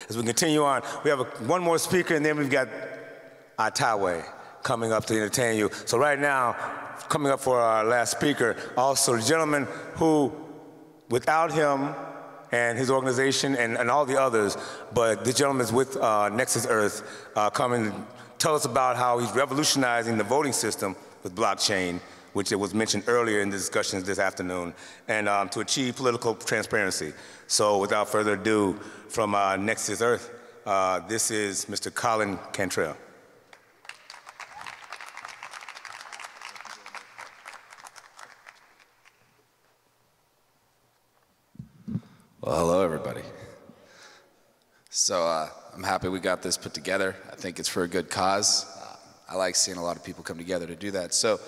As we continue on, we have one more speaker, and then we've got Atawe coming up to entertain you. So right now, coming up for our last speaker, also the gentleman who, without him and his organization and all the others, but this gentleman is with Nexus Earth, coming to tell us about how he's revolutionizing the voting system with blockchain, which it was mentioned earlier in the discussions this afternoon, and to achieve political transparency. So without further ado, from Nexus Earth, this is Mr. Colin Cantrell. Well, hello, everybody. So I'm happy we got this put together. I think it's for a good cause. I like seeing a lot of people come together to do that. So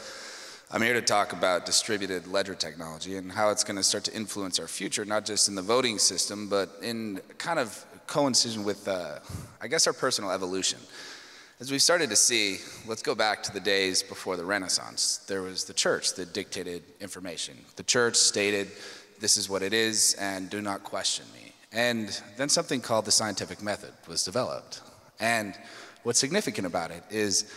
I'm here to talk about distributed ledger technology and how it's going to start to influence our future, not just in the voting system, but in kind of coincision with, I guess, our personal evolution. As we started to see, let's go back to the days before the Renaissance. There was the church that dictated information. The church stated, this is what it is, and do not question me. And then something called the scientific method was developed. And what's significant about it is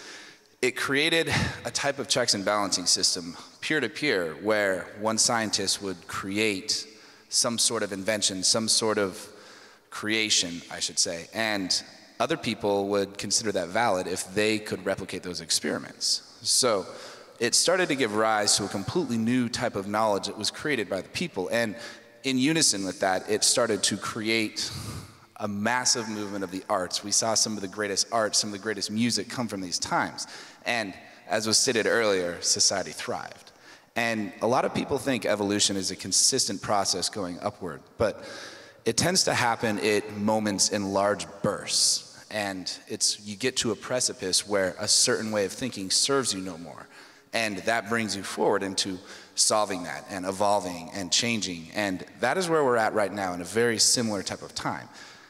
it created a type of checks and balancing system, peer-to-peer, where one scientist would create some sort of invention, some sort of creation, I should say, and other people would consider that valid if they could replicate those experiments. So it started to give rise to a completely new type of knowledge that was created by the people, and in unison with that, it started to create a massive movement of the arts. We saw some of the greatest art, some of the greatest music come from these times. And as was stated earlier, society thrived. And a lot of people think evolution is a consistent process going upward, but it tends to happen at moments in large bursts. And you get to a precipice where a certain way of thinking serves you no more. And that brings you forward into solving that and evolving and changing. And that is where we're at right now in a very similar type of time.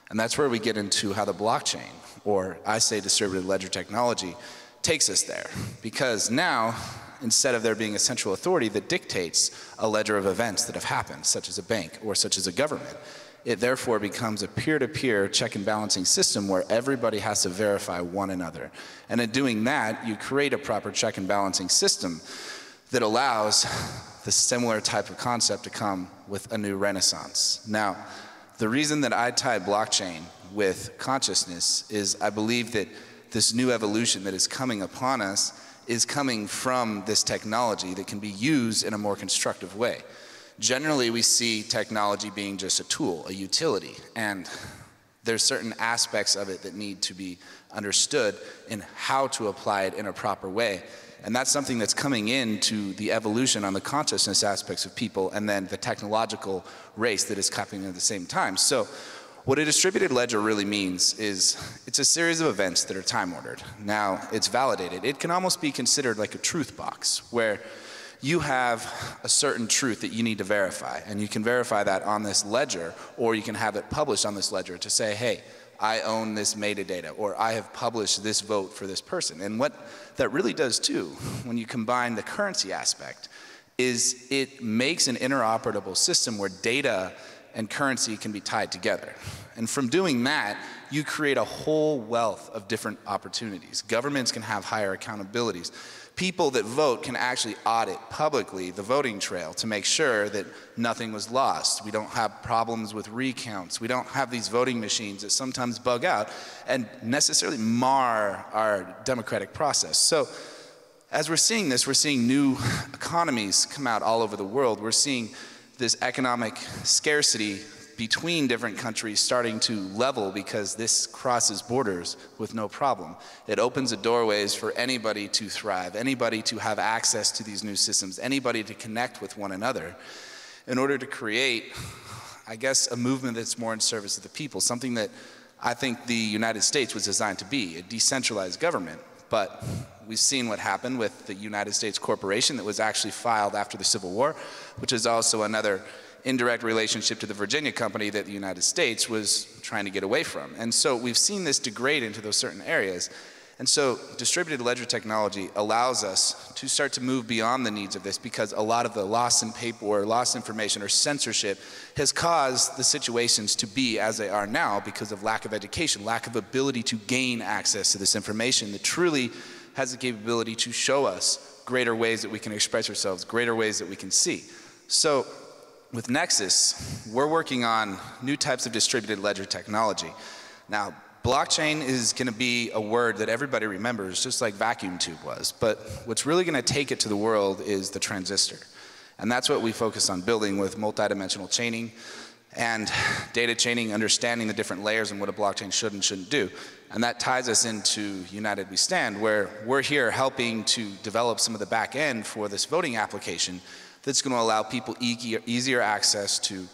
And that's where we get into how the blockchain, or I say distributed ledger technology, takes us there. Because now, instead of there being a central authority that dictates a ledger of events that have happened, such as a bank or such as a government, it therefore becomes a peer-to-peer check and balancing system where everybody has to verify one another. And in doing that, you create a proper check and balancing system that allows the similar type of concept to come with a new renaissance. Now, the reason that I tie blockchain with consciousness is I believe that this new evolution that is coming upon us is coming from this technology that can be used in a more constructive way. Generally, we see technology being just a tool, a utility, and there's certain aspects of it that need to be understood in how to apply it in a proper way. And that's something that's coming into the evolution on the consciousness aspects of people and then the technological race that is happening at the same time. So what a distributed ledger really means is it's a series of events that are time ordered. Now, it's validated. It can almost be considered like a truth box where you have a certain truth that you need to verify, and you can verify that on this ledger, or you can have it published on this ledger to say, hey, I own this metadata, or I have published this vote for this person. And what that really does too, when you combine the currency aspect, is it makes an interoperable system where data and currency can be tied together. And from doing that, you create a whole wealth of different opportunities. Governments can have higher accountabilities. People that vote can actually audit publicly the voting trail to make sure that nothing was lost. We don't have problems with recounts. We don't have these voting machines that sometimes bug out and necessarily mar our democratic process. So as we're seeing this, we're seeing new economies come out all over the world. We're seeing this economic scarcity between different countries starting to level because this crosses borders with no problem. It opens the doorways for anybody to thrive, anybody to have access to these new systems, anybody to connect with one another in order to create, I guess, a movement that's more in service of the people, something that I think the United States was designed to be, a decentralized government. But we've seen what happened with the United States Corporation that was actually filed after the Civil War, which is also another indirect relationship to the Virginia company that the United States was trying to get away from. And so we've seen this degrade into those certain areas. And so distributed ledger technology allows us to start to move beyond the needs of this, because a lot of the loss in paper or lost information or censorship has caused the situations to be as they are now because of lack of education, lack of ability to gain access to this information that truly has the capability to show us greater ways that we can express ourselves, greater ways that we can see. So with Nexus, we're working on new types of distributed ledger technology. Now, blockchain is going to be a word that everybody remembers, just like vacuum tube was. But what's really going to take it to the world is the transistor. And that's what we focus on building with multidimensional chaining and data chaining, understanding the different layers and what a blockchain should and shouldn't do. And that ties us into United We Stand, where we're here helping to develop some of the back end for this voting application that's going to allow people easier access to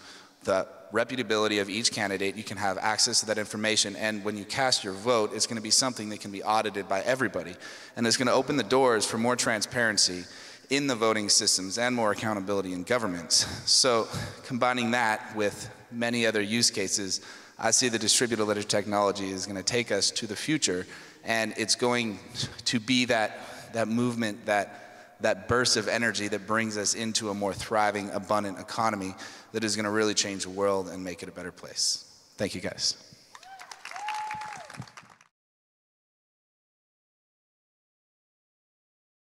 the reputability of each candidate. You can have access to that information, and when you cast your vote, it's going to be something that can be audited by everybody, and it's going to open the doors for more transparency in the voting systems and more accountability in governments. So combining that with many other use cases, I see the distributed ledger technology is going to take us to the future, and it's going to be that movement, that burst of energy that brings us into a more thriving, abundant economy that is going to really change the world and make it a better place. Thank you, guys.